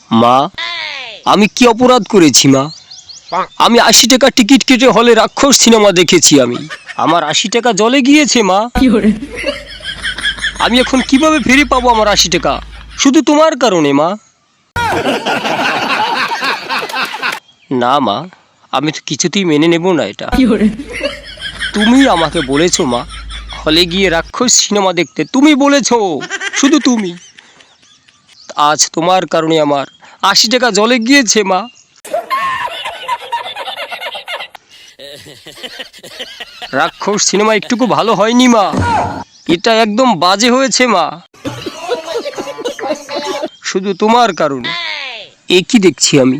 মা, আমি কি অপরাধ করেছি মা? আমি 80 টাকা টিকিট কেটে হলে রাক্ষস সিনেমা দেখেছি। আমার 80 টাকা জলে গিয়েছে মা। আমি এখন কিভাবে ফিরে পাবো আমার 80 টাকা? শুধু তোমার কারণে মা। না মা, আমি তো কিছুতেই মেনে নেব না এটা। তুমি আমাকে বলেছো মা, হলে গিয়ে রাক্ষস সিনেমা দেখতে। তুমি বলেছো, শুধু তুমি। আজ তোমার কারণে আমার 80 টাকা জলে গিয়েছে মা। রাক্ষস সিনেমা একটুকু ভালো হয়নি মা, এটা একদম বাজে হয়েছে মা, শুধু তোমার কারণে। এ কি দেখছি আমি?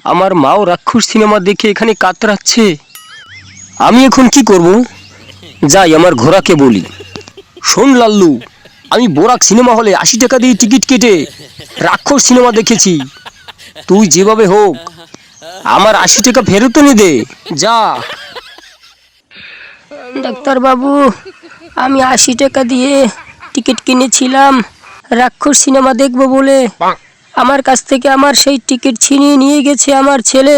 আমার মাও রাক্ষস সিনেমা দেখে এখানে কাতরাচ্ছে। আমি এখন কি করব? যাই আমার ঘোড়াকে বলি, শোন লাল্লু, আমি বোরাক সিনেমা হলে 80 টাকা দিয়ে টিকিট কেটে রাক্ষস সিনেমা দেখেছি। তুই যেভাবে হোক আমার 80 টাকা ফেরত এনে দে, যা। ডাক্তারবাবু, আমি 80 টাকা দিয়ে টিকিট কিনেছিলাম রাক্ষস সিনেমা দেখব বলে। আমার কাছ থেকে আমার সেই টিকিট ছিনিয়ে নিয়ে গেছে আমার ছেলে।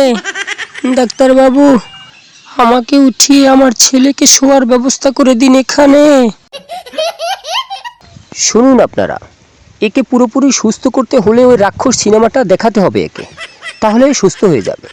ডাক্তারবাবু, আমাকে উঠিয়ে আমার ছেলেকে শোয়ার ব্যবস্থা করে দিন এখানে। শুনুন আপনারা, একে পুরোপুরি সুস্থ করতে হলে ওই রাক্ষস সিনেমাটা দেখাতে হবে একে, তাহলে সুস্থ হয়ে যাবে।